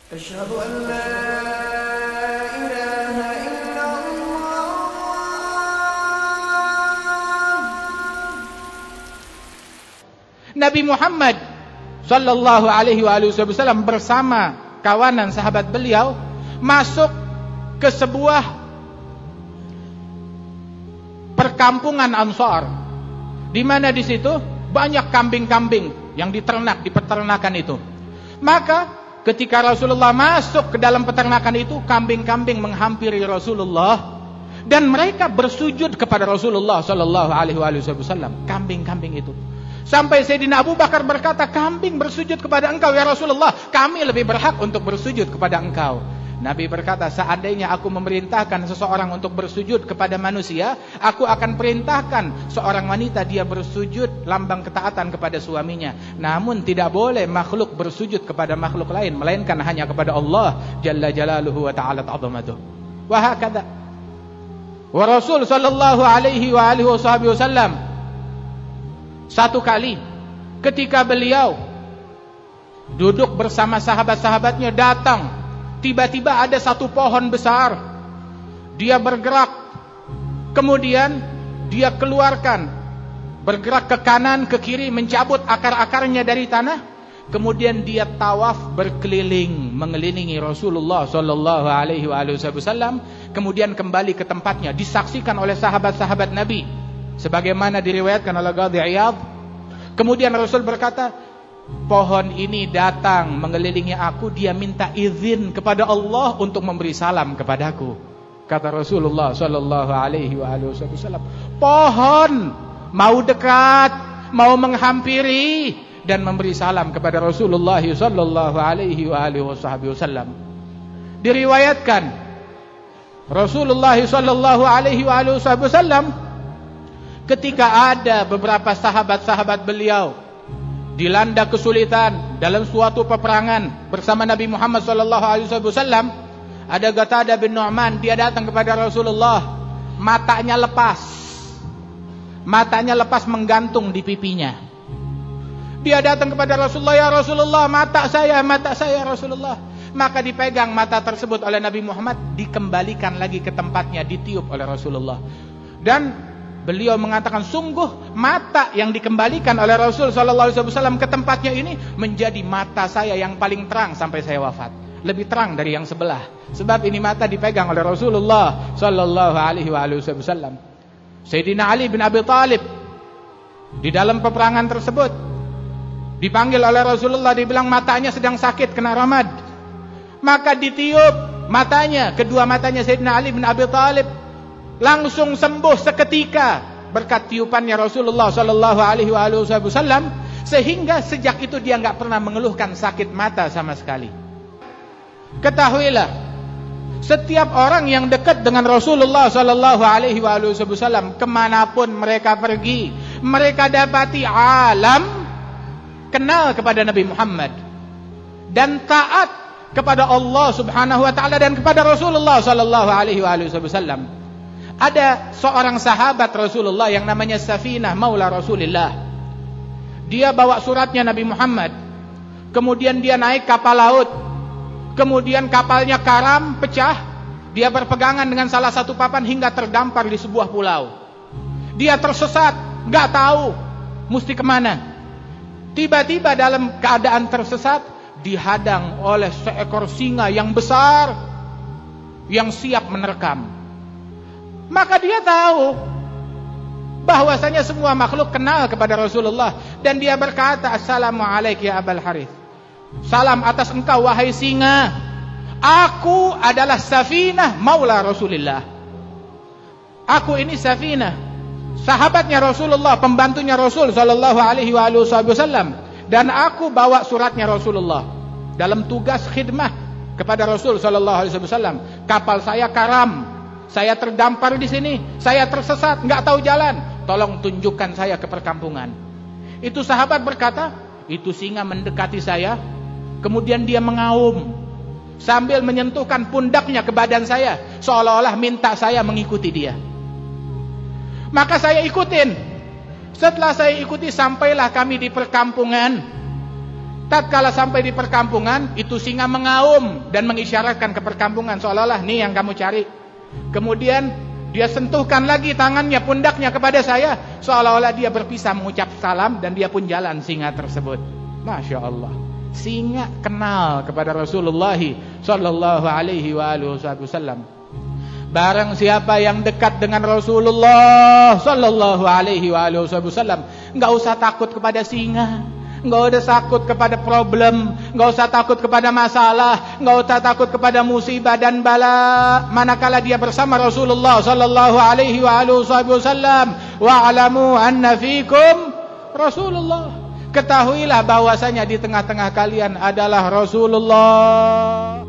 أشهد أن لا إله إلا الله. Nabi Muhammad sallallahu alaihi wasallam bersama kawanan sahabat beliau masuk ke sebuah perkampungan Ansar, di mana di situ banyak kambing-kambing yang diternak di peternakan itu. Maka ketika Rasulullah masuk ke dalam peternakan itu, kambing-kambing menghampiri Rasulullah dan mereka bersujud kepada Rasulullah sallallahu alaihi wasallam. Kambing-kambing itu, sampai Sayyidina Abu Bakar berkata, kambing bersujud kepada engkau ya Rasulullah, kami lebih berhak untuk bersujud kepada engkau. Nabi berkata, seandainya aku memerintahkan seseorang untuk bersujud kepada manusia, aku akan perintahkan seorang wanita dia bersujud lambang ketaatan kepada suaminya. Namun tidak boleh makhluk bersujud kepada makhluk lain, melainkan hanya kepada Allah Jalla Jalaluhu wa ta'ala ta'zamatuh. Wa hakadha. Wa Rasul sallallahu alaihi wasallam satu kali ketika beliau duduk bersama sahabat-sahabatnya, datang tiba-tiba ada satu pohon besar, dia bergerak, kemudian dia keluarkan, bergerak ke kanan ke kiri, mencabut akar-akarnya dari tanah, kemudian dia tawaf berkeliling mengelilingi Rasulullah sallallahu alaihi wasallam, kemudian kembali ke tempatnya, disaksikan oleh sahabat-sahabat Nabi sebagaimana diriwayatkan oleh Qadhi Iyad. Kemudian Rasul berkata, pohon ini datang mengelilingi aku, dia minta izin kepada Allah untuk memberi salam kepadaku. Kata Rasulullah sallallahu alaihi wasallam, pohon mau dekat, mau menghampiri dan memberi salam kepada Rasulullah sallallahu alaihi wasallam. Diriwayatkan Rasulullah sallallahu alaihi wasallam ketika ada beberapa sahabat-sahabat beliau dilanda kesulitan dalam suatu peperangan bersama Nabi Muhammad SAW, ada Qatadah bin Nu'man, dia datang kepada Rasulullah, matanya lepas menggantung di pipinya. Dia datang kepada Rasulullah, ya Rasulullah, mata saya Rasulullah. Maka dipegang mata tersebut oleh Nabi Muhammad, dikembalikan lagi ke tempatnya, ditiup oleh Rasulullah. Dan beliau mengatakan, sungguh mata yang dikembalikan oleh Rasul SAW ke tempatnya ini menjadi mata saya yang paling terang sampai saya wafat. Lebih terang dari yang sebelah. Sebab ini mata dipegang oleh Rasulullah SAW. Sayyidina Ali bin Abi Thalib di dalam peperangan tersebut dipanggil oleh Rasulullah, dibilang matanya sedang sakit kena ramad. Maka ditiup matanya, kedua matanya Sayyidina Ali bin Abi Thalib langsung sembuh seketika berkat tiupannya Rasulullah sallallahu alaihi wasallam, sehingga sejak itu dia enggak pernah mengeluhkan sakit mata sama sekali. Ketahuilah, setiap orang yang dekat dengan Rasulullah sallallahu alaihi wasallam, kemanapun mereka pergi, mereka dapati alam kenal kepada Nabi Muhammad dan taat kepada Allah Subhanahu wa taala dan kepada Rasulullah sallallahu alaihi wasallam. Ada seorang sahabat Rasulullah yang namanya Safinah Maula Rasulillah. Dia bawa suratnya Nabi Muhammad. Kemudian dia naik kapal laut. Kemudian kapalnya karam, pecah. Dia berpegangan dengan salah satu papan hingga terdampar di sebuah pulau. Dia tersesat, gak tahu mesti kemana. Tiba-tiba dalam keadaan tersesat, dihadang oleh seekor singa yang besar yang siap menerkam. Maka dia tahu bahwasanya semua makhluk kenal kepada Rasulullah, dan dia berkata, Assalamualaikum ya Abul Harith, salam atas engkau wahai singa, aku adalah Safinah Maula Rasulillah. Aku ini Safinah, sahabatnya Rasulullah, pembantunya Rasul sallallahu alaihi wasallam, dan aku bawa suratnya Rasulullah dalam tugas khidmah kepada Rasul sallallahu alaihi wasallam. Kapal saya karam, saya terdampar di sini, saya tersesat, nggak tahu jalan. Tolong tunjukkan saya ke perkampungan. Itu sahabat berkata, itu singa mendekati saya, kemudian dia mengaum sambil menyentuhkan pundaknya ke badan saya, seolah-olah minta saya mengikuti dia. Maka saya ikutin. Setelah saya ikuti, sampailah kami di perkampungan. Tatkala sampai di perkampungan, itu singa mengaum dan mengisyaratkan ke perkampungan seolah-olah nih yang kamu cari. Kemudian dia sentuhkan lagi tangannya, pundaknya kepada saya, seolah-olah dia berpisah mengucap salam, dan dia pun jalan singa tersebut. Masya Allah, singa kenal kepada Rasulullah Sallallahu Alaihi Wasallam. Barang siapa yang dekat dengan Rasulullah Sallallahu Alaihi Wasallam, nggak usah takut kepada singa, nggak usah takut kepada problem, nggak usah takut kepada masalah, nggak usah takut kepada musibah dan bala. Manakala dia bersama Rasulullah Sallallahu Alaihi Wasallam, wa'lamu anna fikum Rasulullah. Ketahuilah bahwasanya di tengah-tengah kalian adalah Rasulullah.